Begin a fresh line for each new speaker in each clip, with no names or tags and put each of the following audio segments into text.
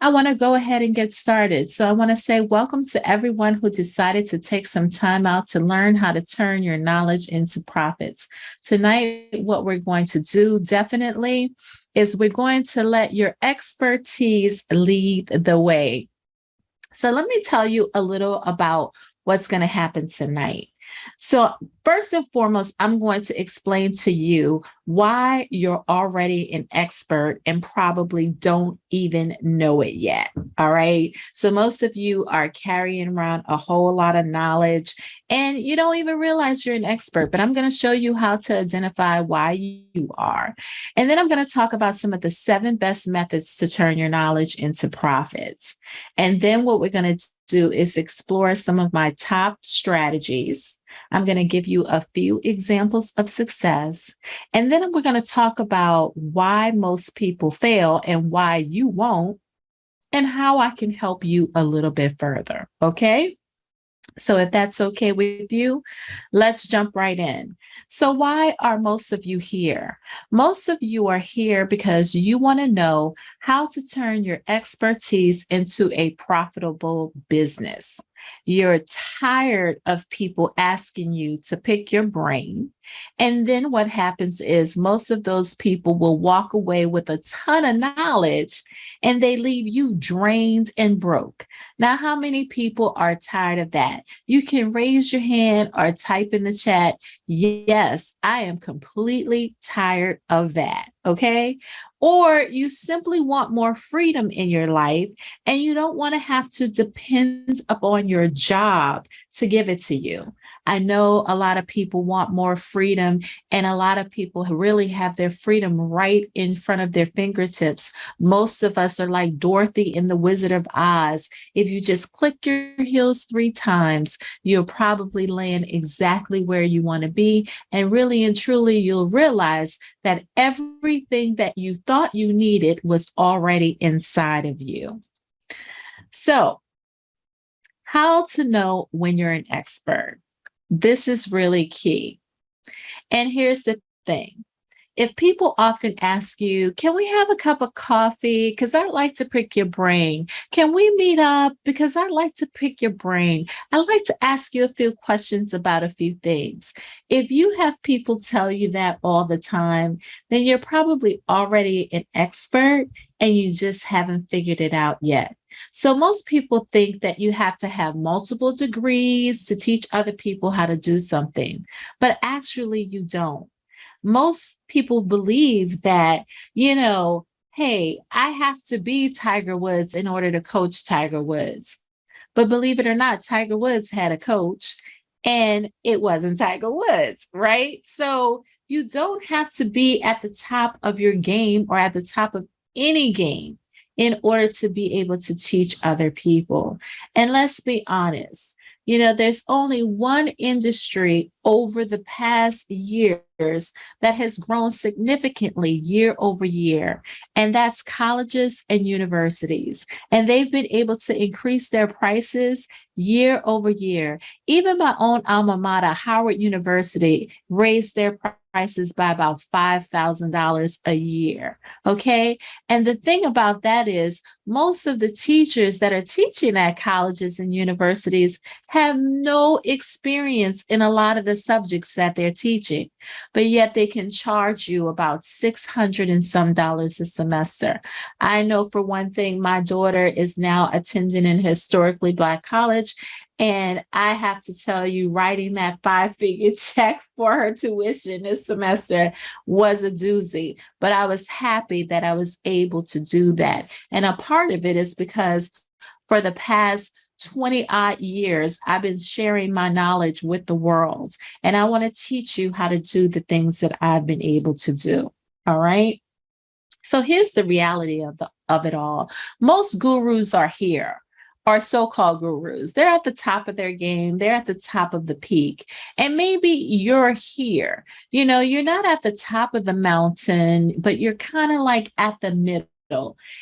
I want to go ahead and get started. So I want to say welcome to everyone who decided to take some time out to learn how to turn your knowledge into profits. Tonight, what we're going to do definitely is we're going to let your expertise lead the way. So let me tell you a little about what's going to happen tonight. So, first and foremost, I'm going to explain to you why you're already an expert and probably don't even know it yet. All right. So, most of you are carrying around a whole lot of knowledge and you don't even realize you're an expert, but I'm going to show you how to identify why you are. And then I'm going to talk about some of the 7 best methods to turn your knowledge into profits. And then what we're going to do is explore some of my top strategies. I'm going to give you a few examples of success. And then we're going to talk about why most people fail and why you won't, and how I can help you a little bit further. Okay. So if that's okay with you, let's jump right in. So why are most of you here? Most of you are here because you want to know how to turn your expertise into a profitable business. You're tired of people asking you to pick your brain. And then what happens is most of those people will walk away with a ton of knowledge and they leave you drained and broke. Now, how many people are tired of that? You can raise your hand or type in the chat, yes, I am completely tired of that. Okay. Or you simply want more freedom in your life and you don't want to have to depend upon your job to give it to you. I know a lot of people want more freedom, and a lot of people really have their freedom right in front of their fingertips. Most of us are like Dorothy in The Wizard of Oz. If you just click your heels 3 times, you'll probably land exactly where you want to be. And really and truly, you'll realize that everything that you thought you needed was already inside of you. So, how to know when you're an expert? This is really key. And here's the thing. If people often ask you, can we have a cup of coffee? Because I'd like to pick your brain. Can we meet up? Because I'd like to pick your brain. I'd like to ask you a few questions about a few things. If you have people tell you that all the time, then you're probably already an expert and you just haven't figured it out yet. So most people think that you have to have multiple degrees to teach other people how to do something, but actually you don't. Most people believe that, hey, I have to be Tiger Woods in order to coach Tiger Woods. But believe it or not, Tiger Woods had a coach and it wasn't Tiger Woods, right? So you don't have to be at the top of your game or at the top of any game in order to be able to teach other people. And let's be honest, there's only one industry over the past years that has grown significantly year over year, and that's colleges and universities. And they've been able to increase their prices year over year. Even my own alma mater, Howard University, raised their prices by about $5,000 a year. Okay. And the thing about that is most of the teachers that are teaching at colleges and universities have no experience in a lot of the subjects that they're teaching, but yet they can charge you about $600 and some dollars a semester. I know for one thing, my daughter is now attending an historically Black college, and I have to tell you, writing that 5-figure check for her tuition this semester was a doozy, but I was happy that I was able to do that. And a part of it is because for the past 20 odd years, I've been sharing my knowledge with the world, and I want to teach you how to do the things that I've been able to do. All right. So here's the reality of it all. Most gurus are here, or so-called gurus. They're at the top of their game. They're at the top of the peak. And maybe you're here. You're not at the top of the mountain, but you're kind of like at the middle.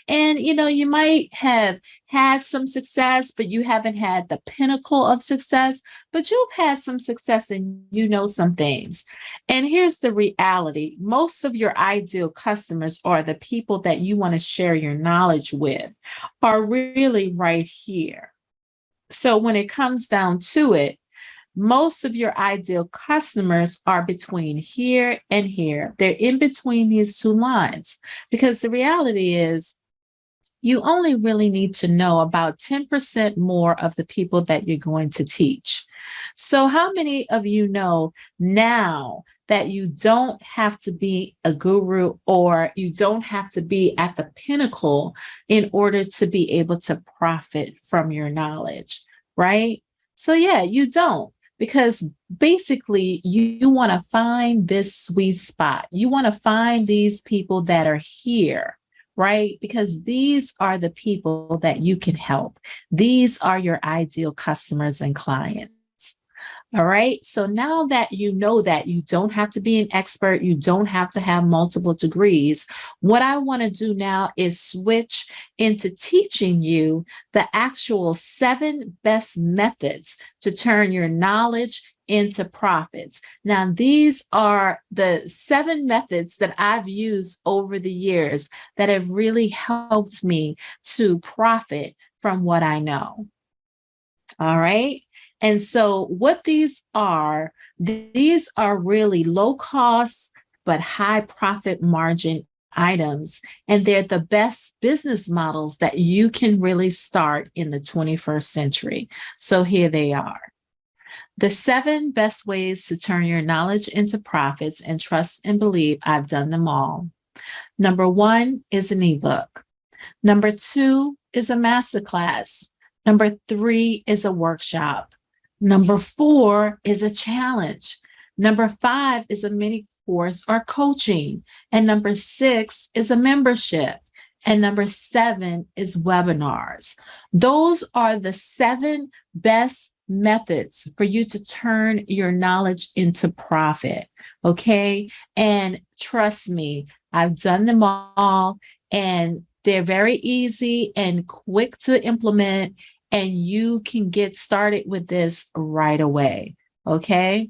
And, you might have had some success, but you haven't had the pinnacle of success, but you've had some success and some things. And here's the reality. Most of your ideal customers, or the people that you want to share your knowledge with, are really right here. So when it comes down to it, most of your ideal customers are between here and here. They're in between these two lines, because the reality is you only really need to know about 10% more of the people that you're going to teach. So how many of you know now that you don't have to be a guru, or you don't have to be at the pinnacle in order to be able to profit from your knowledge, right? So yeah, you don't. Because basically, you want to find this sweet spot. You want to find these people that are here, right? Because these are the people that you can help. These are your ideal customers and clients. All right. So now that you know that you don't have to be an expert, you don't have to have multiple degrees, what I want to do now is switch into teaching you the actual 7 best methods to turn your knowledge into profits. Now, these are the 7 methods that I've used over the years that have really helped me to profit from what I know. All right. And so what these are really low cost, but high profit margin items. And they're the best business models that you can really start in the 21st century. So here they are. The 7 best ways to turn your knowledge into profits, and trust and believe I've done them all. Number 1 is an ebook. Number 2 is a masterclass. Number 3 is a workshop. Number 4 is a challenge. Number 5 is a mini course or coaching. And number 6 is a membership. And number 7 is webinars. Those are the 7 best methods for you to turn your knowledge into profit. Okay. And trust me, I've done them all, and they're very easy and quick to implement. And you can get started with this right away. Okay.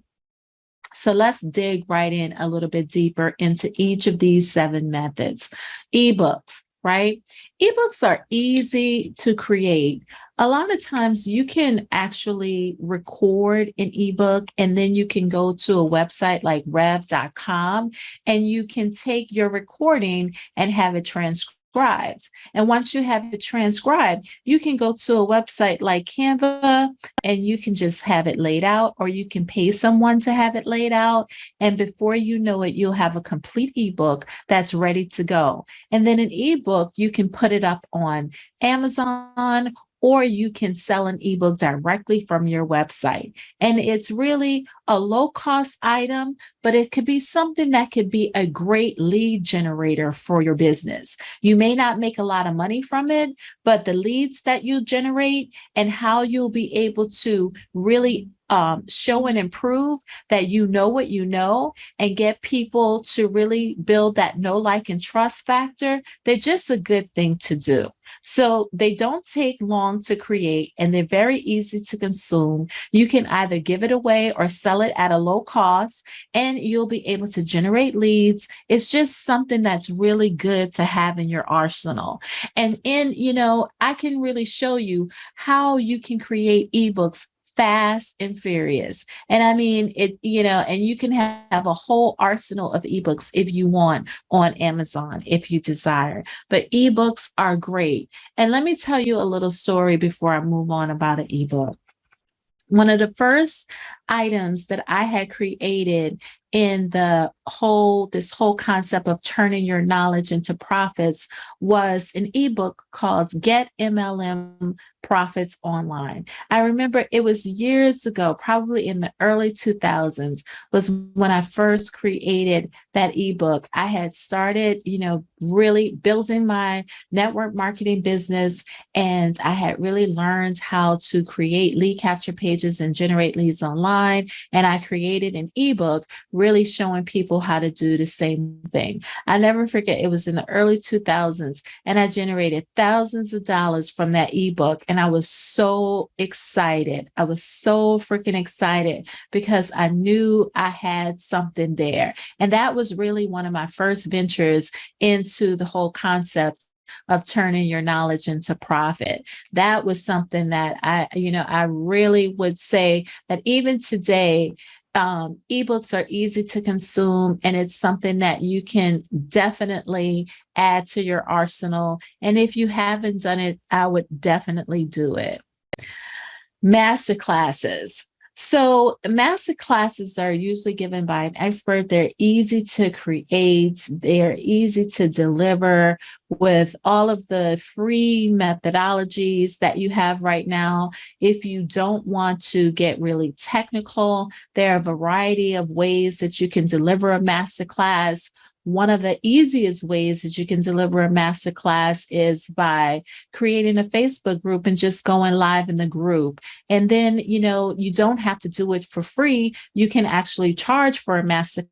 So let's dig right in a little bit deeper into each of these 7 methods. Ebooks, right? Ebooks are easy to create. A lot of times you can actually record an ebook, and then you can go to a website like rev.com, and you can take your recording and have it transcribed. And once you have it transcribed, you can go to a website like Canva, and you can just have it laid out, or you can pay someone to have it laid out. And before you know it, you'll have a complete ebook that's ready to go. And then an ebook, you can put it up on Amazon, or you can sell an ebook directly from your website. And it's really a low-cost item, but it could be something that could be a great lead generator for your business. You may not make a lot of money from it, but the leads that you generate and how you'll be able to really show and improve that you know what you know, and get people to really build that know, like, and trust factor, they're just a good thing to do. So they don't take long to create, and they're very easy to consume. You can either give it away or sell it at a low cost, and you'll be able to generate leads. It's just something that's really good to have in your arsenal. And I can really show you how you can create ebooks fast and furious. And I mean, and you can have a whole arsenal of ebooks if you want on Amazon, if you desire. But ebooks are great. And let me tell you a little story before I move on about an ebook. One of the first items that I had created in this whole concept of turning your knowledge into profits was an ebook called Get MLM Profits Online. I remember it was years ago, probably in the early 2000s, was when I first created that ebook. I had started, really building my network marketing business, and I had really learned how to create lead capture pages and generate leads online. online, and I created an ebook really showing people how to do the same thing. I never forget, it was in the early 2000s, and I generated thousands of dollars from that ebook. And I was so excited. I was so freaking excited because I knew I had something there. And that was really one of my first ventures into the whole concept of turning your knowledge into profit. That was something that I really would say that even today, ebooks are easy to consume, and it's something that you can definitely add to your arsenal. And if you haven't done it, I would definitely do it. Master classes. So master classes are usually given by an expert. They're easy to create. They're easy to deliver with all of the free methodologies that you have right now. If you don't want to get really technical, there are a variety of ways that you can deliver a master class. One of the easiest ways that you can deliver a masterclass is by creating a Facebook group and just going live in the group. And then, you don't have to do it for free. You can actually charge for a masterclass.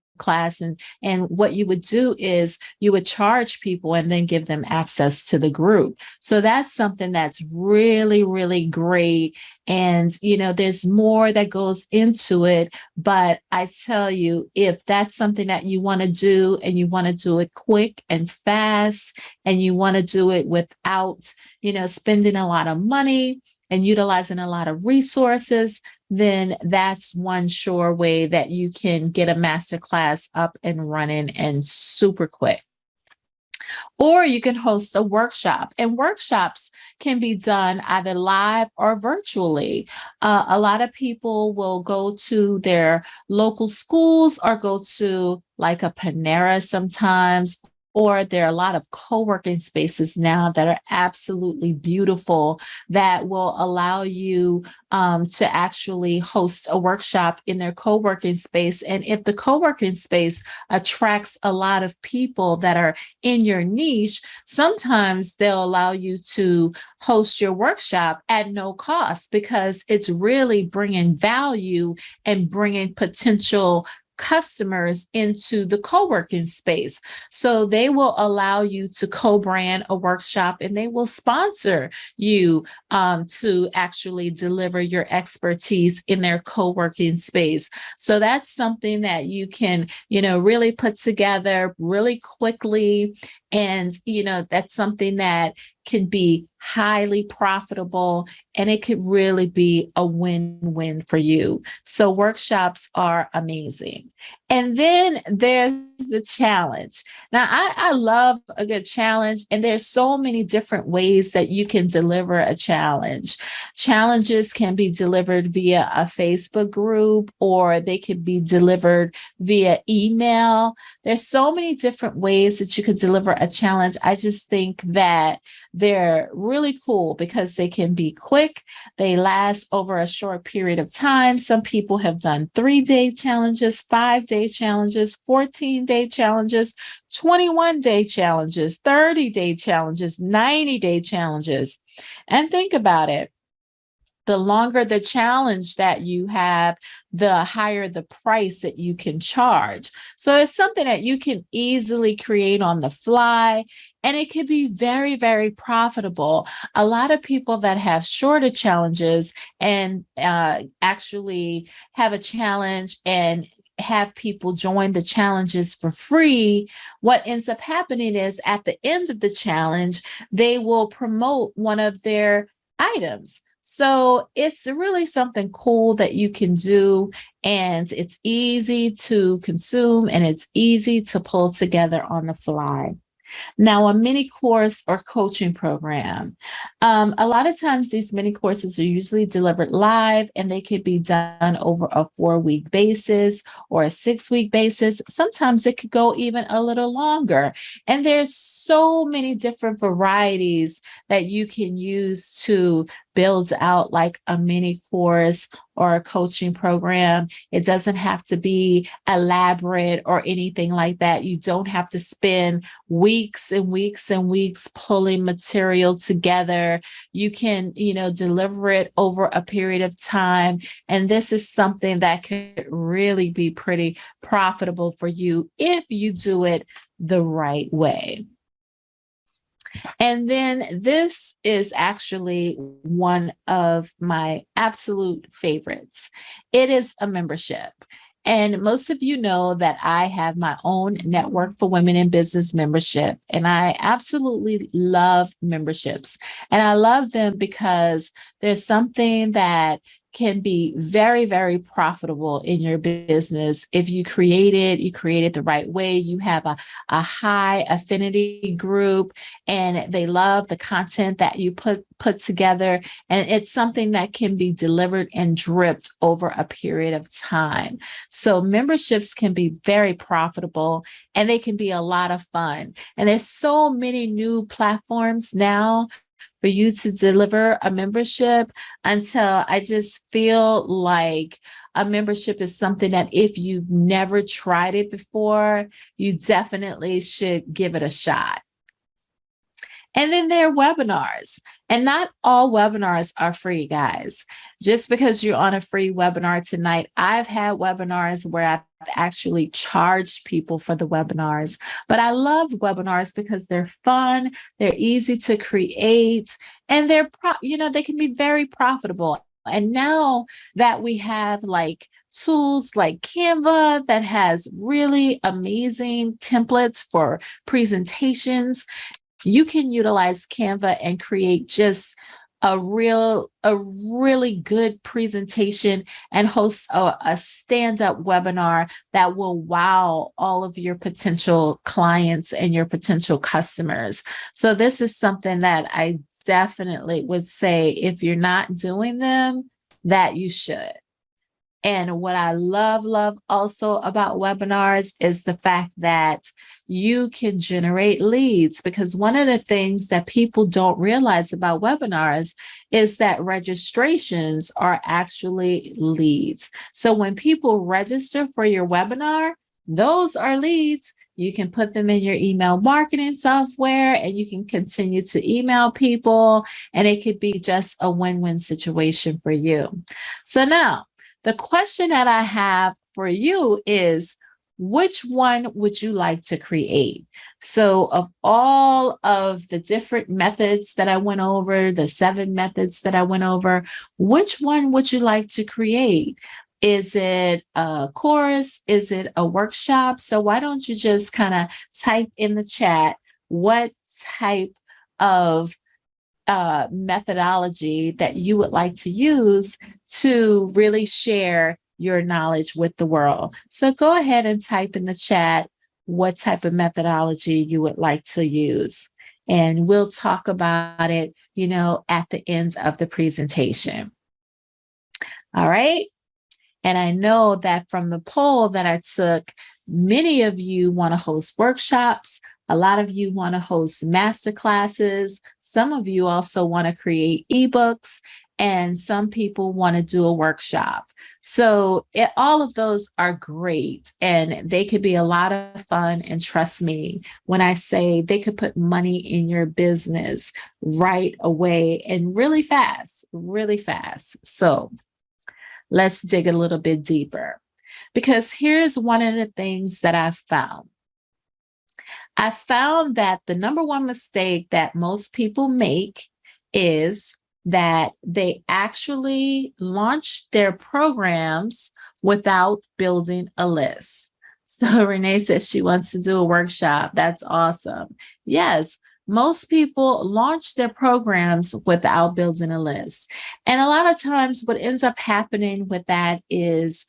And what you would do is you would charge people and then give them access to the group. So that's something that's really, really great. And, there's more that goes into it. But I tell you, if that's something that you want to do and you want to do it quick and fast, and you want to do it without, spending a lot of money and utilizing a lot of resources, then that's one sure way that you can get a masterclass up and running and super quick. Or you can host a workshop, and workshops can be done either live or virtually. A lot of people will go to their local schools or go to like a Panera sometimes, or there are a lot of co-working spaces now that are absolutely beautiful that will allow you to actually host a workshop in their co-working space. And if the co-working space attracts a lot of people that are in your niche, sometimes they'll allow you to host your workshop at no cost, because it's really bringing value and bringing potential customers into the co-working space. So they will allow you to co-brand a workshop, and they will sponsor you to actually deliver your expertise in their co-working space. So that's something that you can, really put together really quickly. And, that's something that can be highly profitable, and it could really be a win-win for you. So workshops are amazing. And then there's the challenge. Now, I love a good challenge, and there's so many different ways that you can deliver a challenge. Challenges can be delivered via a Facebook group, or they could be delivered via email. There's so many different ways that you could deliver a challenge. I just think that they're really cool because they can be quick. They last over a short period of time. Some people have done 3-day challenges, 5-day challenges, 14-day challenges, 21-day challenges, 30-day challenges, 90-day challenges. And think about it. The longer the challenge that you have, the higher the price that you can charge. So it's something that you can easily create on the fly, and it can be very, very profitable. A lot of people that have shorter challenges and actually have a challenge and have people join the challenges for free, what ends up happening is at the end of the challenge, they will promote one of their items. So it's really something cool that you can do, and it's easy to consume, and it's easy to pull together on the fly. Now, a mini course or coaching program. A lot of times these mini courses are usually delivered live, and they could be done over a 4-week basis or a 6-week basis. Sometimes it could go even a little longer. And there's so many different varieties that you can use to builds out like a mini course or a coaching program. It doesn't have to be elaborate or anything like that. You don't have to spend weeks and weeks and weeks pulling material together. You can, deliver it over a period of time. And this is something that could really be pretty profitable for you if you do it the right way. And then this is actually one of my absolute favorites. It is a membership. And most of you know that I have my own Network for Women in Business membership, and I absolutely love memberships. And I love them because there's something that can be very, very profitable in your business. If you create it the right way. You have a high affinity group and they love the content that you put together. And it's something that can be delivered and dripped over a period of time. So memberships can be very profitable and they can be a lot of fun. And there's so many new platforms now for you to deliver a membership, until I just feel like a membership is something that if you've never tried it before, you definitely should give it a shot. And then there are webinars. And not all webinars are free, guys. Just because you're on a free webinar tonight, I've had webinars where I've actually charged people for the webinars. But I love webinars because they're fun, they're easy to create, and they can be very profitable. And now that we have like tools like Canva that has really amazing templates for presentations, you can utilize Canva and create just a really good presentation and host a stand-up webinar that will wow all of your potential clients and your potential customers. So this is something that I definitely would say, if you're not doing them, that you should. And what I love also about webinars is the fact that you can generate leads, because one of the things that people don't realize about webinars is that registrations are actually leads. So when people register for your webinar, those are leads. You can put them in your email marketing software and you can continue to email people, and it could be just a win-win situation for you. So now, the question that I have for you is, which one would you like to create? So of all of the different methods that I went over, the 7 methods that I went over, which one would you like to create? Is it a course? Is it a workshop? So why don't you just kind of type in the chat what type of methodology that you would like to use to really share your knowledge with the world. So go ahead and type in the chat what type of methodology you would like to use. And we'll talk about it, at the end of the presentation. All right. And I know that from the poll that I took, many of you want to host workshops. A lot of you want to host masterclasses. Some of you also want to create ebooks, and some people want to do a workshop. So all of those are great, and they could be a lot of fun. And trust me when I say they could put money in your business right away and really fast. So let's dig a little bit deeper, because here's one of the things that I've found. I found that the number one mistake that most people make is that they actually launch their programs without building a list. So Renee says she wants to do a workshop. That's awesome. Yes. Most people launch their programs without building a list. And a lot of times what ends up happening with that is,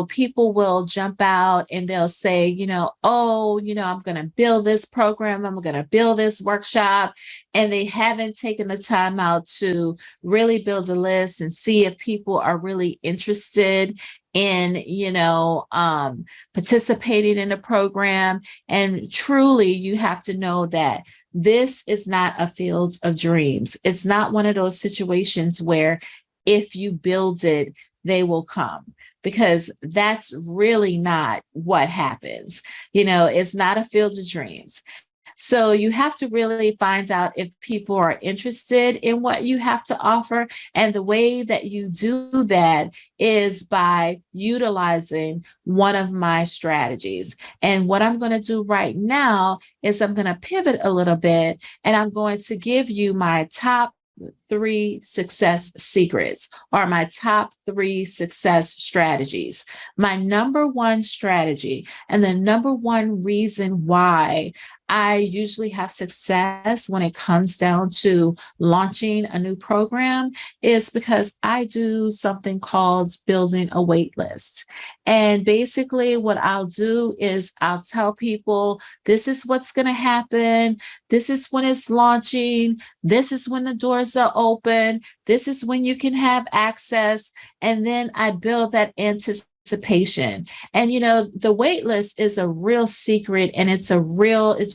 people will jump out and they'll say, I'm going to build this program. I'm going to build this workshop. And they haven't taken the time out to really build a list and see if people are really interested in, participating in the program. And truly, you have to know that this is not a field of dreams. It's not one of those situations where if you build it, they will come, because that's really not what happens. It's not a field of dreams. So you have to really find out if people are interested in what you have to offer. And the way that you do that is by utilizing one of my strategies. And what I'm going to do right now is I'm going to pivot a little bit, and I'm going to give you my top 3 success secrets, or my top 3 success strategies. My number one strategy, and the number one reason why I usually have success when it comes down to launching a new program, is because I do something called building a wait list. And basically what I'll do is I'll tell people, this is what's going to happen. This is when it's launching. This is when the doors are open. This is when you can have access. And then I build that anticipation. And, the wait list is a real secret, and it's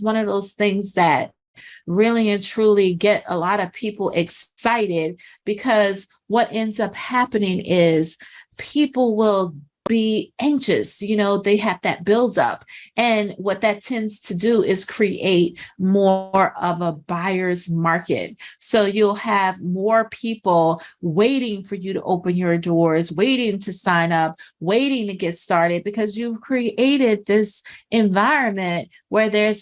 one of those things that really and truly get a lot of people excited, because what ends up happening is people will be anxious. They have that buildup. And what that tends to do is create more of a buyer's market. So you'll have more people waiting for you to open your doors, waiting to sign up, waiting to get started, because you've created this environment where they're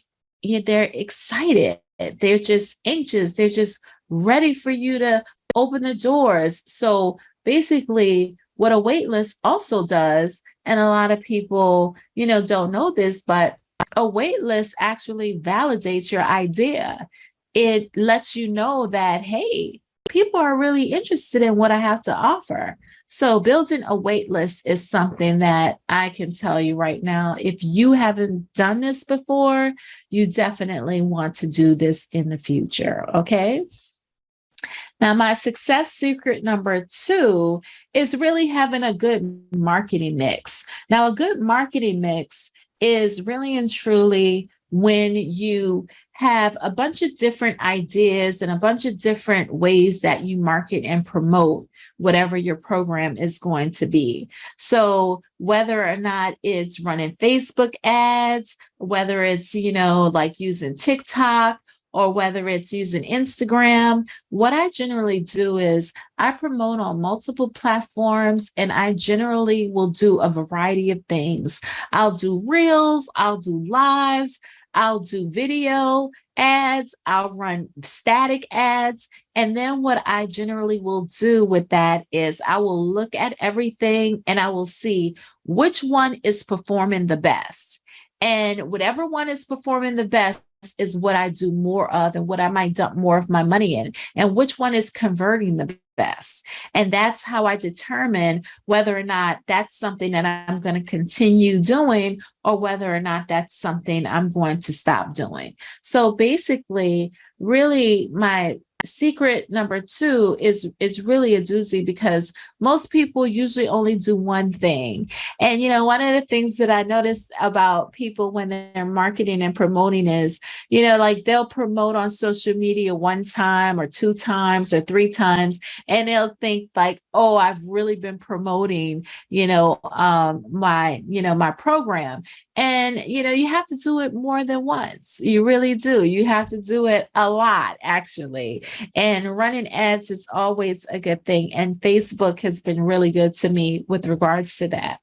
excited. They're just anxious. They're just ready for you to open the doors. So basically, what a wait list also does, and a lot of people, don't know this, but a wait list actually validates your idea. It lets you know that, hey, people are really interested in what I have to offer. So building a wait list is something that I can tell you right now, if you haven't done this before, you definitely want to do this in the future. Okay. Now, my success secret number 2 is really having a good marketing mix. Now, a good marketing mix is really and truly when you have a bunch of different ideas and a bunch of different ways that you market and promote whatever your program is going to be. So whether or not it's running Facebook ads, whether it's, like using TikTok, or whether it's using Instagram, what I generally do is I promote on multiple platforms, and I generally will do a variety of things. I'll do reels, I'll do lives, I'll do video ads, I'll run static ads. And then what I generally will do with that is I will look at everything and I will see which one is performing the best. And whatever one is performing the best is what I do more of, and what I might dump more of my money in, and which one is converting the best. And that's how I determine whether or not that's something that I'm going to continue doing, or whether or not that's something I'm going to stop doing. So basically, really, my secret number 2 is really a doozy, because most people usually only do one thing. And one of the things that I notice about people when they're marketing and promoting is, like they'll promote on social media 1 time or 2 times or 3 times, and they'll think like, oh, I've really been promoting my program. And you have to do it more than once. You really do. You have to do it a lot, actually. And running ads is always a good thing. And Facebook has been really good to me with regards to that.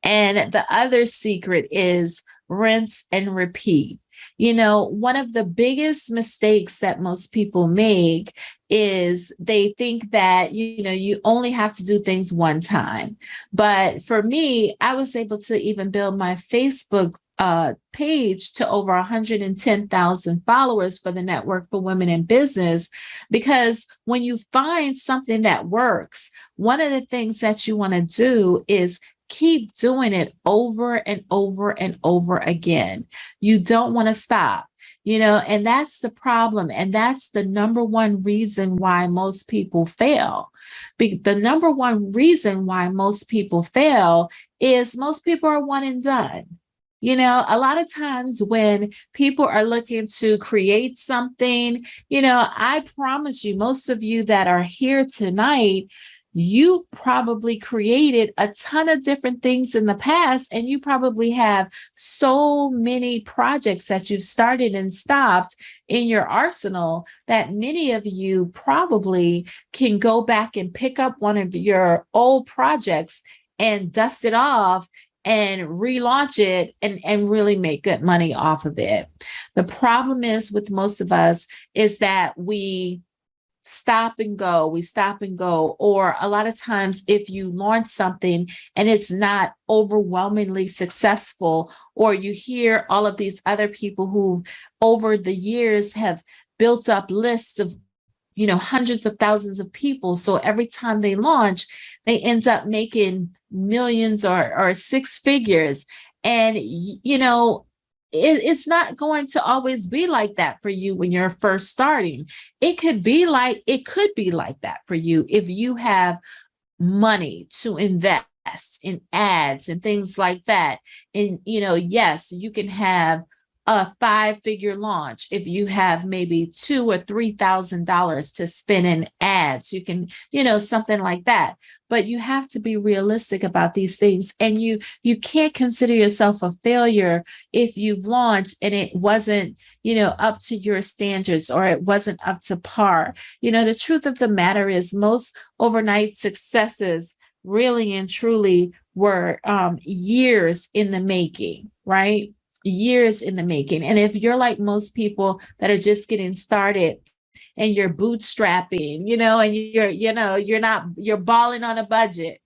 And the other secret is rinse and repeat. One of the biggest mistakes that most people make is they think that, you only have to do things one time. But for me, I was able to even build my Facebook page to over 110,000 followers for the Network for Women in Business, because when you find something that works, one of the things that you want to do is keep doing it over and over and over again. You don't want to stop, and that's the problem. And that's the number one reason why most people fail. The number one reason why most people fail is most people are one and done. A lot of times when people are looking to create something, I promise you, most of you that are here tonight, you probably created a ton of different things in the past, and you probably have so many projects that you've started and stopped in your arsenal that many of you probably can go back and pick up one of your old projects and dust it off and relaunch it and really make good money off of it. The problem is with most of us is that we stop and go, or a lot of times if you launch something and it's not overwhelmingly successful, or you hear all of these other people who over the years have built up lists of hundreds of thousands of people. So every time they launch, they end up making millions or six figures. And, it's not going to always be like that for you when you're first starting. It could be like that for you if you have money to invest in ads and things like that. And, yes, you can have a 5-figure launch if you have maybe $2,000 or $3,000 to spend in ads. You can, something like that. But you have to be realistic about these things, and you can't consider yourself a failure if you've launched and it wasn't, up to your standards, or it wasn't up to par. The truth of the matter is most overnight successes really and truly were years in the making, right? Years in the making. And if you're like most people that are just getting started and you're bootstrapping, and you're balling on a budget,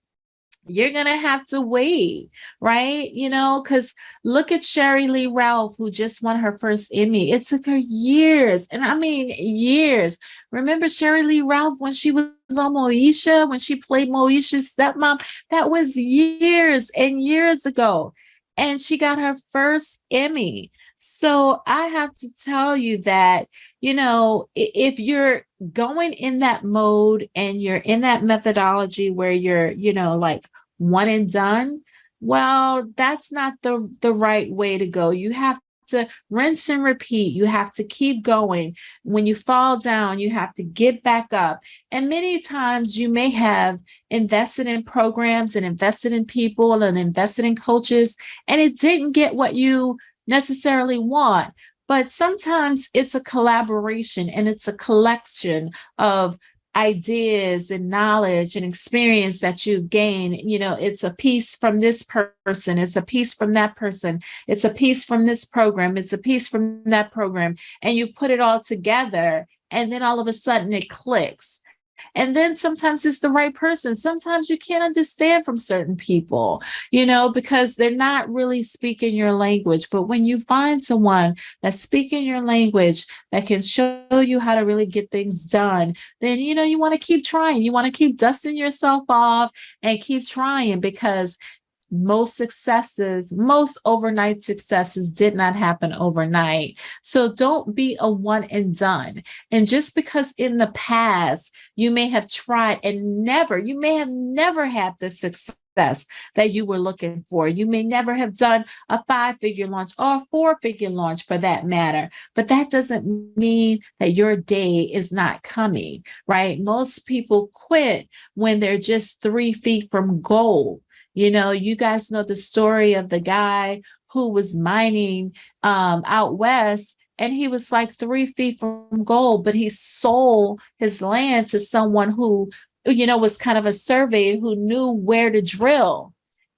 you're going to have to wait, right? Because look at Sherry Lee Ralph, who just won her first Emmy. It took her years. And I mean, years. Remember Sherry Lee Ralph when she was on Moesha, when she played Moesha's stepmom? That was years and years ago. And she got her first Emmy. So I have to tell you that, if you're going in that mode and you're in that methodology where you're, like one and done, well, that's not the right way to go. You have to rinse and repeat. You have to keep going. When you fall down, you have to get back up. And many times you may have invested in programs and invested in people and invested in coaches, and it didn't get what you necessarily want. But sometimes it's a collaboration and it's a collection of ideas and knowledge and experience that you've gained. It's a piece from this person, it's a piece from that person, it's a piece from this program, it's a piece from that program, and you put it all together, and then all of a sudden it clicks. And then sometimes it's the right person. Sometimes you can't understand from certain people, because they're not really speaking your language. But when you find someone that's speaking your language, that can show you how to really get things done, then, you want to keep trying. You want to keep dusting yourself off and keep trying, because most overnight successes did not happen overnight. So don't be a one and done. And just because in the past you may have tried and you may have never had the success that you were looking for. You may never have done a 5-figure launch or a 4-figure launch for that matter. But that doesn't mean that your day is not coming, right? Most people quit when they're just 3 feet from gold. You guys know the story of the guy who was mining out west, and he was like 3 feet from gold, but he sold his land to someone who, was kind of a surveyor who knew where to drill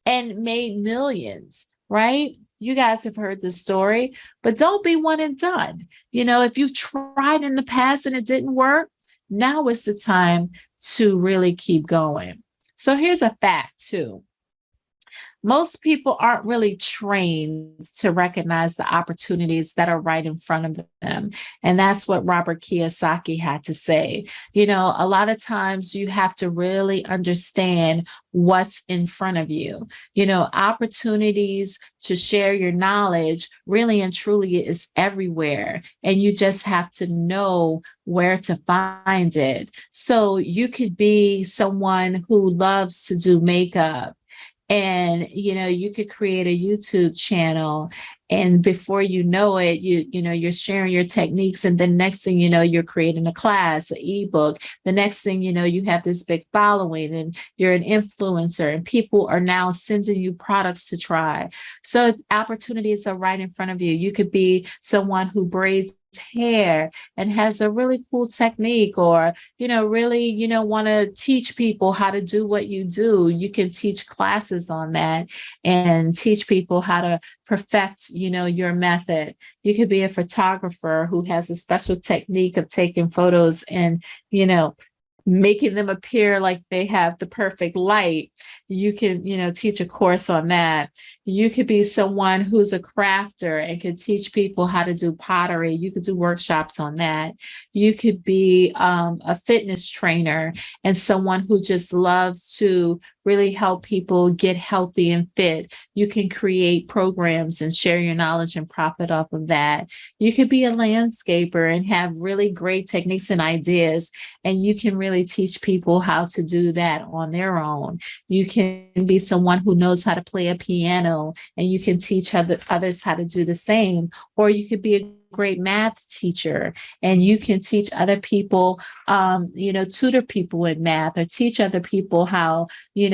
and made millions, right? You guys have heard the story, but don't be one and done. If you've tried in the past and it didn't work, now is the time to really keep going. So here's a fact too. Most people aren't really trained to recognize the opportunities that are right in front of them. And that's what Robert Kiyosaki had to say. A lot of times you have to really understand what's in front of you. Opportunities to share your knowledge really and truly is everywhere. And you just have to know where to find it. So you could be someone who loves to do makeup, And, you could create a YouTube channel, and before you know it, you're sharing your techniques. And the next thing you know, you're creating a class, an ebook. The next thing you know, you have this big following and you're an influencer, and people are now sending you products to try. So opportunities are right in front of you. You could be someone who braids hair and has a really cool technique, or really want to teach people how to do what you do. You can teach classes on that and teach people how to perfect your method. You could be a photographer who has a special technique of taking photos and making them appear like they have the perfect light. You can teach a course on that. You could be someone who's a crafter and can teach people how to do pottery. You could do workshops on that. You could be a fitness trainer and someone who just loves to really help people get healthy and fit. You can create programs and share your knowledge and profit off of that. You could be a landscaper and have really great techniques and ideas, and you can really teach people how to do that on their own. You can be someone who knows how to play a piano, and you can teach others how to do the same. Or you could be a great math teacher, and you can teach other people, tutor people in math, or teach other people how,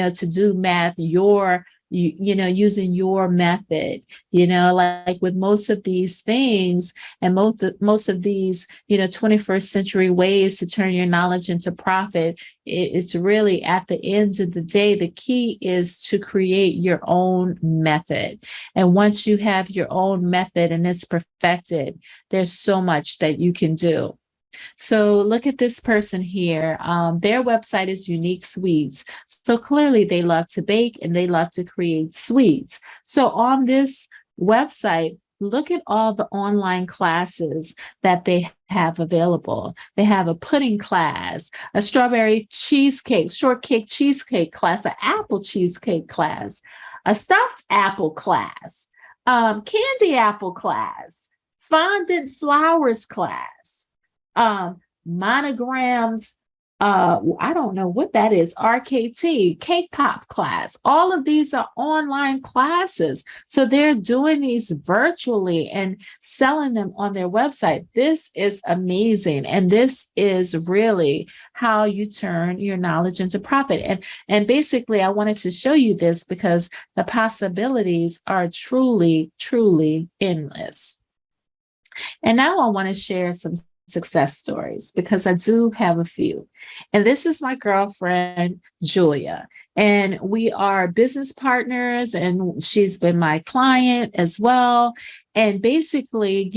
to do math using your method. Like with most of these things, and most of these 21st century ways to turn your knowledge into profit, it's really, at the end of the day, the key is to create your own method. And once you have your own method and it's perfected, there's so much that you can do. So look at this person here. Their website is Unique Sweets. So clearly they love to bake and they love to create sweets. So on this website, look at all the online classes that they have available. They have a pudding class, a strawberry shortcake cheesecake class, an apple cheesecake class, a stuffed apple class, candy apple class, fondant flowers class, monogrammed, I don't know what that is, RKT, cake pop class. All of these are online classes. So they're doing these virtually and selling them on their website. This is amazing. And this is really how you turn your knowledge into profit. And basically, I wanted to show you this because the possibilities are truly, truly endless. And now I want to share some success stories because I do have a few. And this is my girlfriend, Julia. And we are business partners, and she's been my client as well. And basically,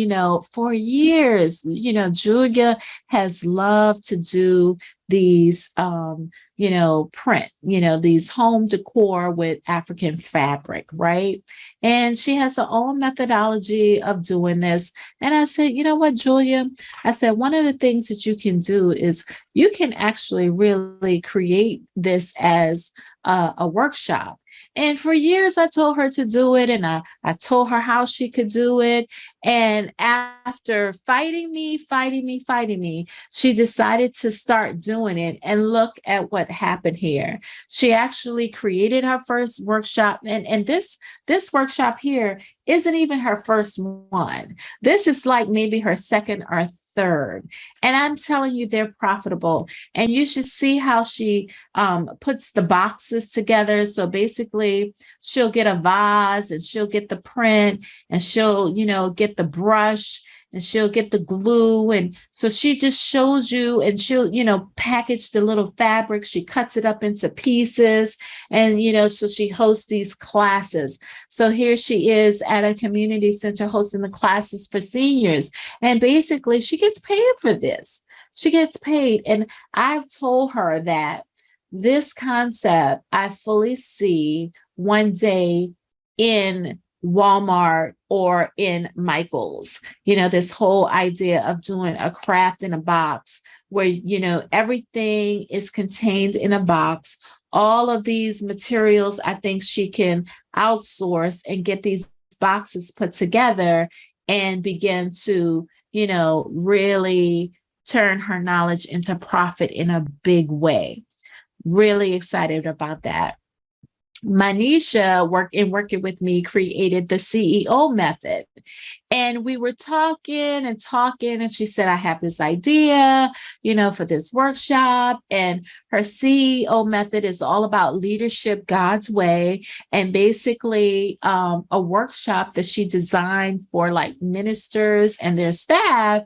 for years, Julia has loved to do these, print, these home decor with African fabric, right? And she has her own methodology of doing this. And I said, you know what, Julia? I said, one of the things that you can do is you can actually really create this as a workshop. And for years, I told her to do it, and I told her how she could do it. And after fighting me, she decided to start doing it. And look at what happened here. She actually created her first workshop. And this workshop here isn't even her first one. This is like maybe her second or third. And I'm telling you, they're profitable. And you should see how she puts the boxes together. So basically, she'll get a vase, and she'll get the print, and she'll, get the brush, and she'll get the glue. And so she just shows you, and she'll, package the little fabric. She cuts it up into pieces. And, so she hosts these classes. So here she is at a community center hosting the classes for seniors. And basically, she gets paid for this. She gets paid. And I've told her that this concept, I fully see one day in Walmart or in Michael's, this whole idea of doing a craft in a box where, everything is contained in a box. All of these materials, I think she can outsource and get these boxes put together and begin to, really turn her knowledge into profit in a big way. Really excited about that. Manisha working with me created the CEO method. And we were talking and talking, and she said, I have this idea, for this workshop. And her CEO method is all about leadership God's way. And basically, a workshop that she designed for like ministers and their staff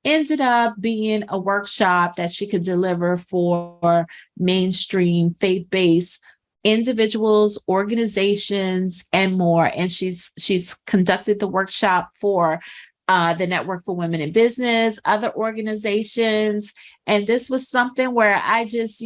ended up being a workshop that she could deliver for mainstream faith-based individuals, organizations, and more. And she's conducted the workshop for the Network for Women in Business, other organizations. And this was something where I just,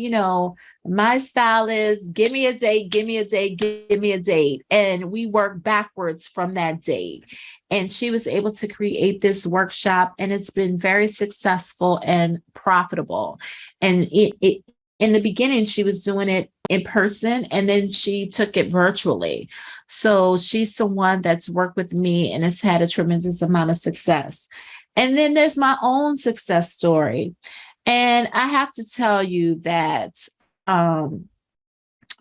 my style is give me a date, give me a date, give me a date. And we work backwards from that date. And she was able to create this workshop, and it's been very successful and profitable. And it in the beginning, she was doing it in person, and then she took it virtually. So she's the one that's worked with me and has had a tremendous amount of success. And then there's my own success story. And I have to tell you that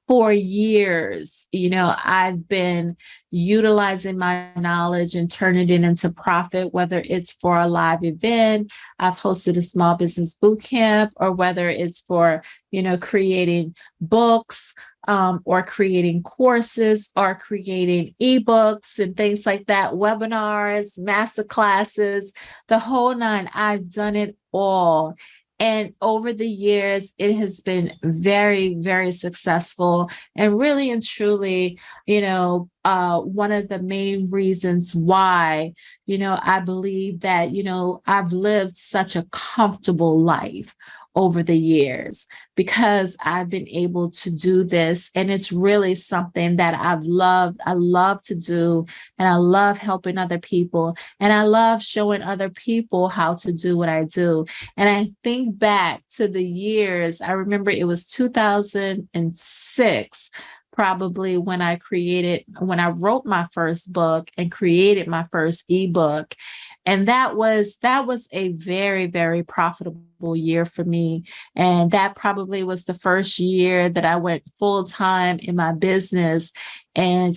for years, I've been utilizing my knowledge and turning it into profit, whether it's for a live event, I've hosted a small business boot camp, or whether it's for, creating books, or creating courses, or creating ebooks and things like that, webinars, master classes, the whole nine. I've done it all. And over the years, it has been very, very successful, and really and truly, one of the main reasons why, I believe that, I've lived such a comfortable life over the years because I've been able to do this. And it's really something that I've loved. I love to do, and I love helping other people, and I love showing other people how to do what I do. And I think back to the years, I remember it was 2006, probably when I wrote my first book and created my first ebook. And that was a very, very profitable year for me. And that probably was the first year that I went full time in my business. And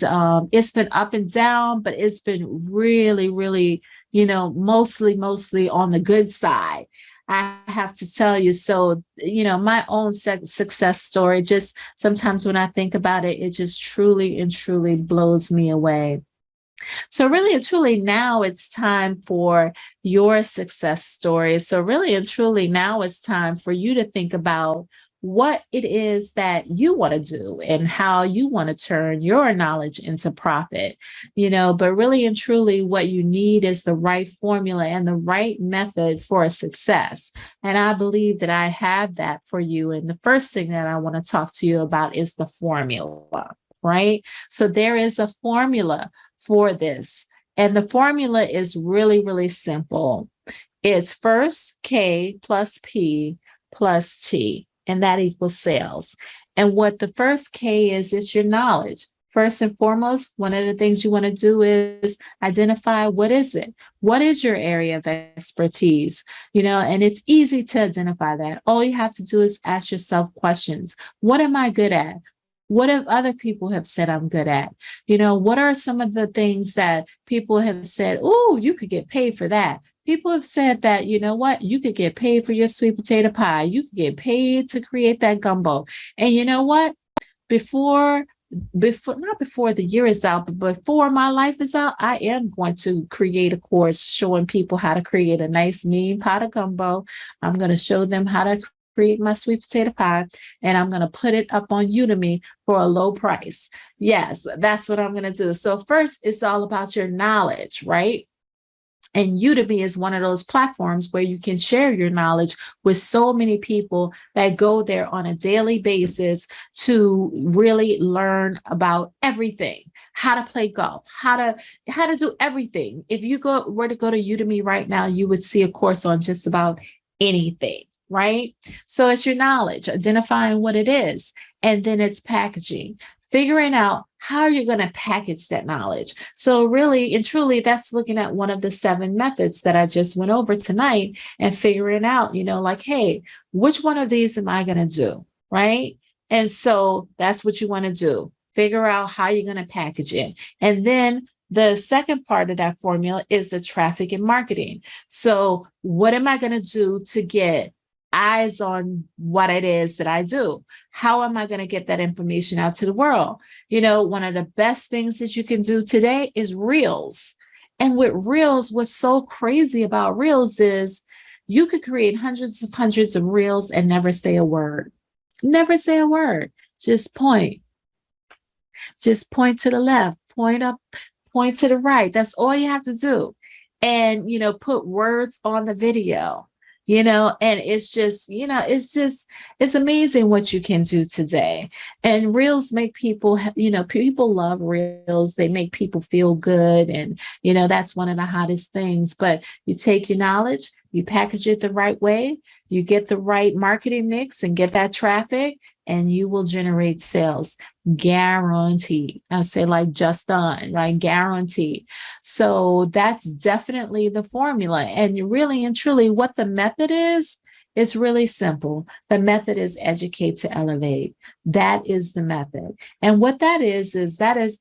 it's been up and down, but it's been really, really, mostly on the good side, I have to tell you. So, my own success story, just sometimes when I think about it, it just truly and truly blows me away. So really and truly, now it's time for your success story. So really and truly, now it's time for you to think about what it is that you want to do and how you want to turn your knowledge into profit, but really and truly, what you need is the right formula and the right method for success. And I believe that I have that for you. And the first thing that I want to talk to you about is the formula, right? So there is a formula for this. And the formula is really, really simple. It's first K plus P plus T, and that equals sales. And what the first K is your knowledge. First and foremost, one of the things you want to do is identify what is it? What is your area of expertise? And it's easy to identify that. All you have to do is ask yourself questions. What am I good at? What have other people have said I'm good at? What are some of the things that people have said, oh, you could get paid for that? People have said that, you could get paid for your sweet potato pie. You could get paid to create that gumbo. And you know what? Before not before the year is out, but before my life is out, I am going to create a course showing people how to create a nice mean pot of gumbo. I'm going to show them how to create my sweet potato pie, and I'm going to put it up on Udemy for a low price. Yes, that's what I'm going to do. So first, it's all about your knowledge, right? And Udemy is one of those platforms where you can share your knowledge with so many people that go there on a daily basis to really learn about everything, how to play golf, how to do everything. If you were to go to Udemy right now, you would see a course on just about anything. Right? So it's your knowledge, identifying what it is, and then it's packaging, figuring out how you're going to package that knowledge. So really and truly, that's looking at one of the 7 methods that I just went over tonight and figuring out, like, hey, which one of these am I going to do? Right? And so that's what you want to do. figure out how you're going to package it. And then the second part of that formula is the traffic and marketing. So what am I going to do to get eyes on what it is that I do? How am I going to get that information out to the world? You know, one of the best things that you can do today is Reels. And with Reels, what's so crazy about Reels is you could create hundreds of Reels and never say a word. Never say a word. Just point. Just point to the left, point up, point to the right. That's all you have to do. And, you know, put words on the video, you know, and it's just, you know, it's amazing what you can do today. And Reels make people, you know, people love Reels. They make people feel good. And, you know, that's one of the hottest things. But you take your knowledge, you package it the right way, you get the right marketing mix and get that traffic, and you will generate sales. Guaranteed. I say like just done, right? Guaranteed. So that's definitely the formula. And really and truly, what the method is, it's really simple. The method is educate to elevate. That is the method. And what that is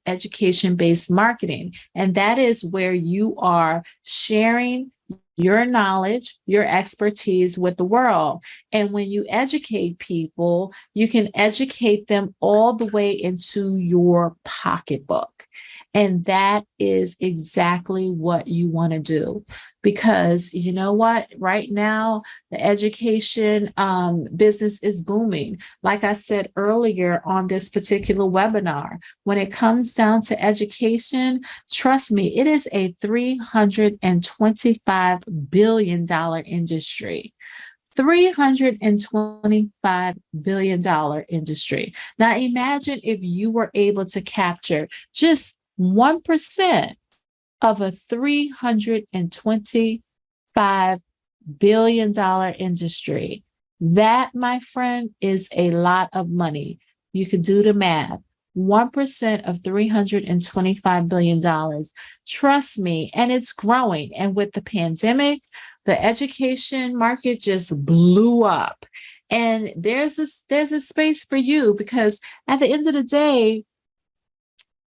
education-based marketing. And that is where you are sharing your knowledge, your expertise with the world. And when you educate people, you can educate them all the way into your pocketbook. And that is exactly what you want to do. Because you know what? Right now, the education business is booming. Like I said earlier on this particular webinar, when it comes down to education, trust me, it is a $325 billion industry. $325 billion industry. Now imagine if you were able to capture just 1% of a $325 billion industry. That, my friend, is a lot of money. You could do the math. 1% of $325 billion. Trust me, and it's growing. And with the pandemic, the education market just blew up. And there's a space for you, because at the end of the day,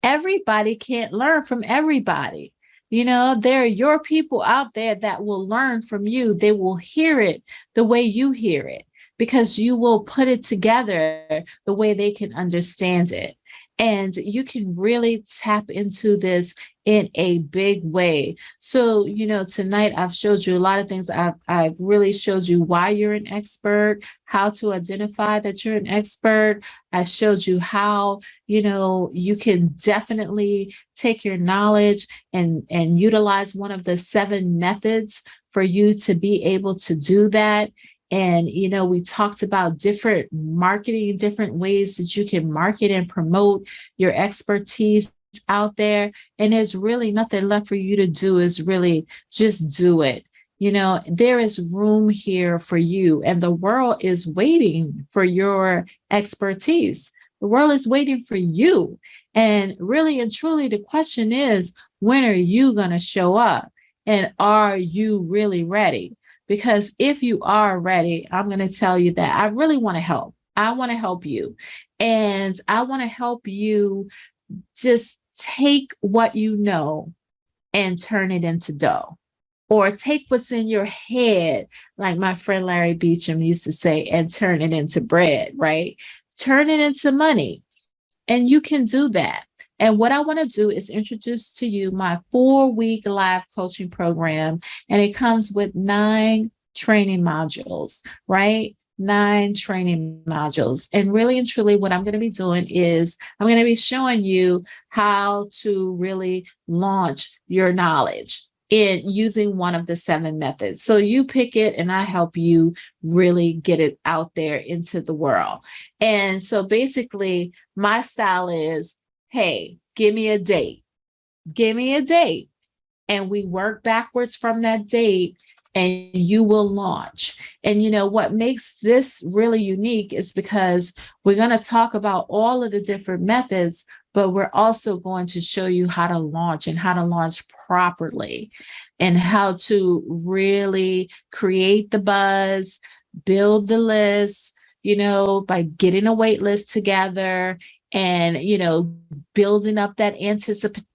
everybody can't learn from everybody. You know, there are your people out there that will learn from you. They will hear it the way you hear it, because you will put it together the way they can understand it. And you can really tap into this in a big way. So, you know, tonight I've showed you a lot of things. I've really showed you why you're an expert, how to identify that you're an expert. I showed you how, you know, you can definitely take your knowledge and utilize one of the 7 methods for you to be able to do that. And, you know, we talked about different marketing, different ways that you can market and promote your expertise out there. And there's really nothing left for you to do, is really just do it. You know, there is room here for you, and the world is waiting for your expertise. The world is waiting for you. And really and truly, the question is, when are you going to show up? And are you really ready? Because if you are ready, I'm going to tell you that I really want to help. I want to help you. And I want to help you just take what you know and turn it into dough. Or take what's in your head, like my friend Larry Beecham used to say, and turn it into bread, right? Turn it into money. And you can do that. And what I want to do is introduce to you my 4-week live coaching program. And it comes with 9 training modules, right? 9 training modules. And really and truly, what I'm going to be doing is I'm going to be showing you how to really launch your knowledge in using one of the 7 methods. So you pick it and I help you really get it out there into the world. And so basically my style is, hey, give me a date. Give me a date. And we work backwards from that date and you will launch. And you know, what makes this really unique is because we're going to talk about all of the different methods, but we're also going to show you how to launch and how to launch properly and how to really create the buzz, build the list, you know, by getting a wait list together and, building up that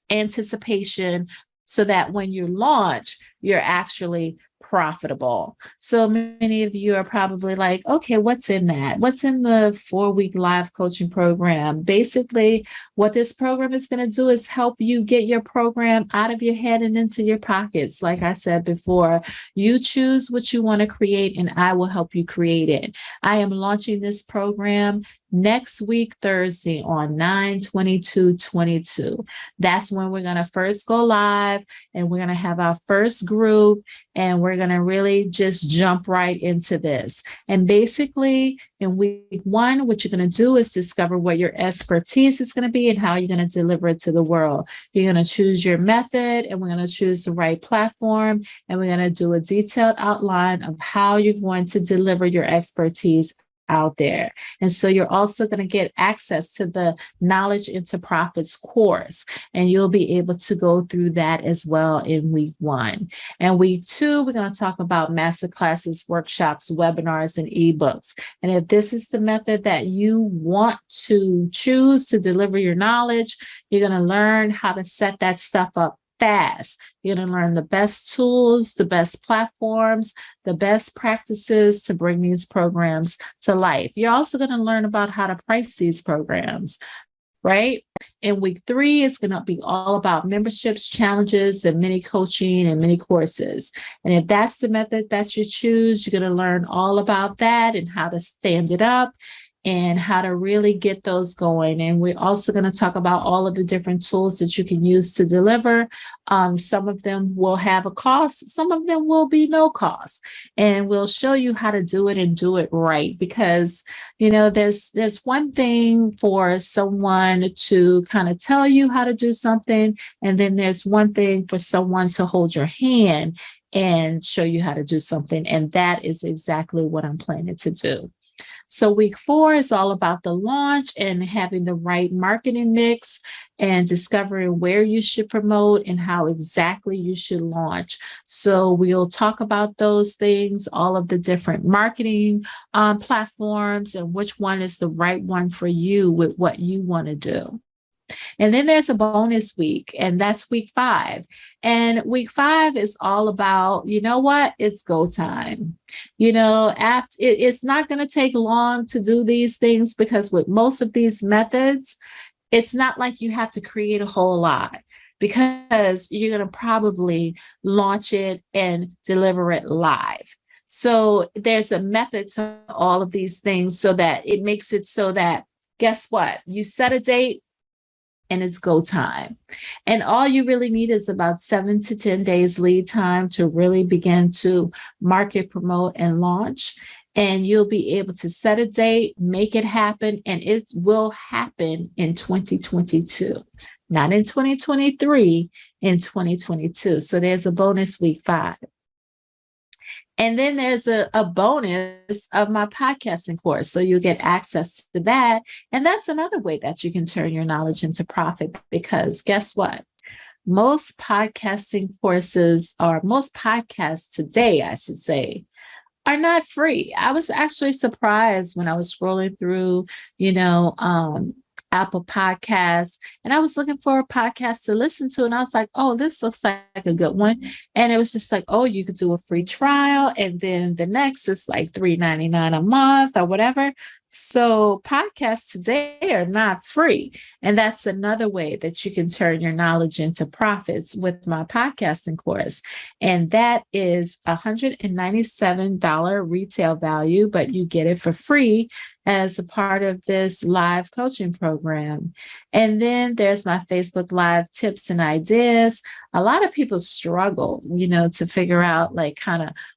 anticipation so that when you launch, you're actually profitable. So many of you are probably like, okay, what's in that? What's in the 4-week live coaching program? Basically, what this program is going to do is help you get your program out of your head and into your pockets. Like I said before, you choose what you want to create and I will help you create it. I am launching this program next week, Thursday on 9/22/22. That's when we're going to first go live and we're going to have our first group and we're going to really just jump right into this. And basically in week 1, what you're going to do is discover what your expertise is going to be and how you're going to deliver it to the world. You're going to choose your method and we're going to choose the right platform and we're going to do a detailed outline of how you're going to deliver your expertise out there. And so you're also going to get access to the Knowledge into Profits course, and you'll be able to go through that as well in week 1. And week 2, we're going to talk about masterclasses, workshops, webinars, and ebooks. And if this is the method that you want to choose to deliver your knowledge, you're going to learn how to set that stuff up fast. You're going to learn the best tools, the best platforms, the best practices to bring these programs to life. You're also going to learn about how to price these programs, right? In week 3, it's going to be all about memberships, challenges, and mini coaching and mini courses. And if that's the method that you choose, you're going to learn all about that and how to stand it up and how to really get those going. And we're also going to talk about all of the different tools that you can use to deliver. Some of them will have a cost. Some of them will be no cost. And we'll show you how to do it and do it right. Because, there's one thing for someone to kind of tell you how to do something. And then there's one thing for someone to hold your hand and show you how to do something. And that is exactly what I'm planning to do. So week 4 is all about the launch and having the right marketing mix and discovering where you should promote and how exactly you should launch. So we'll talk about those things, all of the different marketing platforms and which one is the right one for you with what you want to do. And then there's a bonus week, and that's week 5. And week 5 is all about, it's go time. It's not going to take long to do these things because with most of these methods, it's not like you have to create a whole lot because you're going to probably launch it and deliver it live. So there's a method to all of these things so that it makes it so that, guess what? You set a date, and it's go time. And all you really need is about 7 to 10 days lead time to really begin to market, promote, and launch. And you'll be able to set a date, make it happen, and it will happen in 2022, not in 2023, in 2022. So there's a bonus week 5. And then there's a bonus of my podcasting course. So you get access to that. And that's another way that you can turn your knowledge into profit because guess what? Most podcasting courses or most podcasts today, I should say, are not free. I was actually surprised when I was scrolling through, Apple Podcasts, and I was looking for a podcast to listen to, and I was like, oh, this looks like a good one. And it was just like, oh, you could do a free trial, and then the next is like $3.99 a month or whatever. So podcasts today are not free. And that's another way that you can turn your knowledge into profits with my podcasting course. And that is $197 retail value, but you get it for free as a part of this live coaching program. And then there's my Facebook Live tips and ideas. A lot of people struggle, to figure out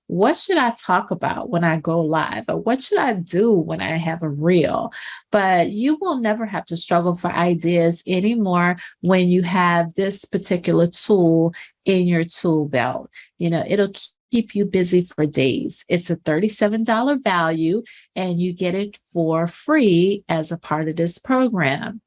what should I talk about when I go live, or what should I do when I have a reel? But you will never have to struggle for ideas anymore when you have this particular tool in your tool belt. It'll keep you busy for days. It's a $37 value, and you get it for free as a part of this program.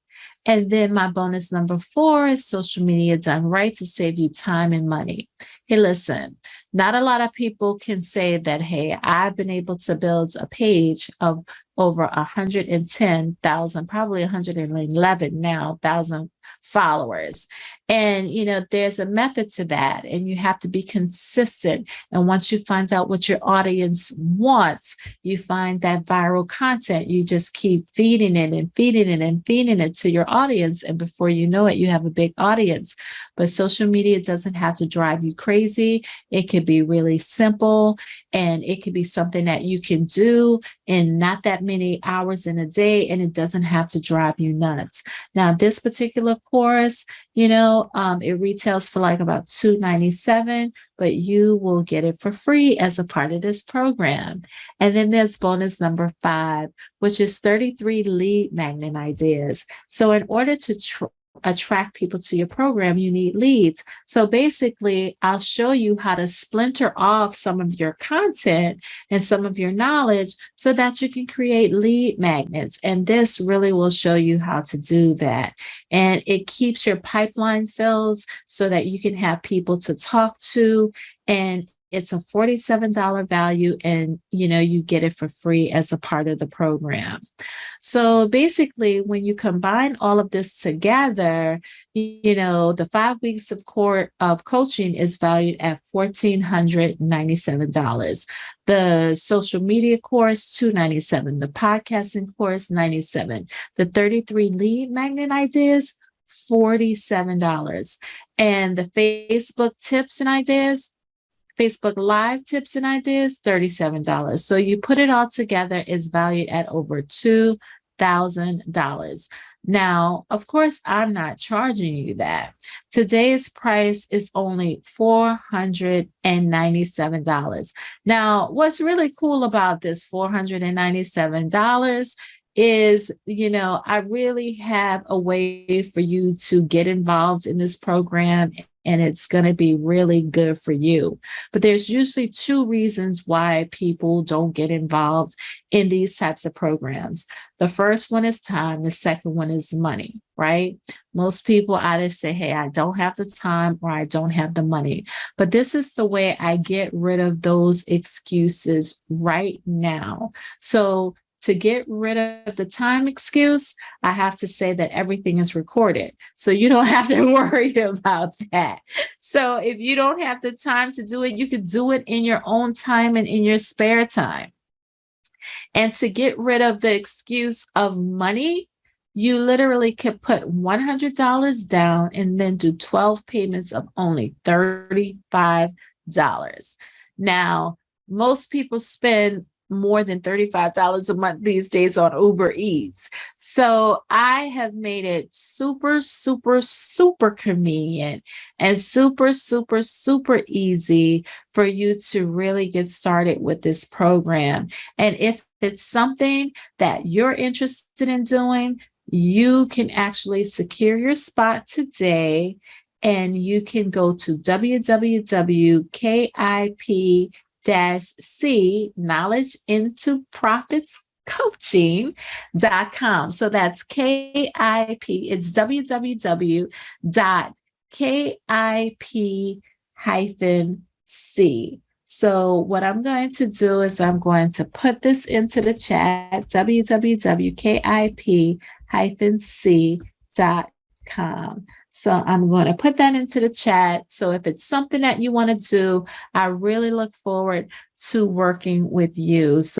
And then my bonus number 4 is social media done right to save you time and money. Hey, listen, not a lot of people can say that, hey, I've been able to build a page of over 110,000, probably 111 now, thousand followers. And, there's a method to that, and you have to be consistent. And once you find out what your audience wants, you find that viral content, you just keep feeding it and feeding it and feeding it to your audience. And before you know it, you have a big audience. But social media doesn't have to drive you crazy. It could be really simple, and it could be something that you can do in not that many hours in a day, and it doesn't have to drive you nuts. Now, this particular course, it retails for like about $297, but you will get it for free as a part of this program. And then there's bonus number 5, which is 33 lead magnet ideas. So in order to attract people to your program, you need leads. So basically, I'll show you how to splinter off some of your content and some of your knowledge so that you can create lead magnets. And this really will show you how to do that. And it keeps your pipeline filled so that you can have people to talk to. And it's a $47 value, and you get it for free as a part of the program. So basically, when you combine all of this together, the 5 weeks of coaching is valued at $1,497. The social media course, $297. The podcasting course, $97. The 33 lead magnet ideas, $47. And the Facebook tips and ideas, Facebook Live tips and ideas, $37. So you put it all together, it's valued at over $2,000. Now, of course, I'm not charging you that. Today's price is only $497. Now, what's really cool about this $497 is, I really have a way for you to get involved in this program, and it's going to be really good for you. But there's usually 2 reasons why people don't get involved in these types of programs. The first one is time. The second one is money, right? Most people either say, hey, I don't have the time or I don't have the money. But this is the way I get rid of those excuses right now. So to get rid of the time excuse, I have to say that everything is recorded. So you don't have to worry about that. So if you don't have the time to do it, you could do it in your own time and in your spare time. And to get rid of the excuse of money, you literally could put $100 down and then do 12 payments of only $35. Now, most people spend more than $35 a month these days on Uber Eats. So I have made it super, super, super convenient and super, super, super easy for you to really get started with this program. And if it's something that you're interested in doing, you can actually secure your spot today, and you can go to www.kip C knowledge into profits coaching.com. So that's KIP. It's www.kip-c. So what I'm going to do is I'm going to put this into the chat, www.kip-c.com. So I'm going to put that into the chat. So if it's something that you want to do, I really look forward to working with you. So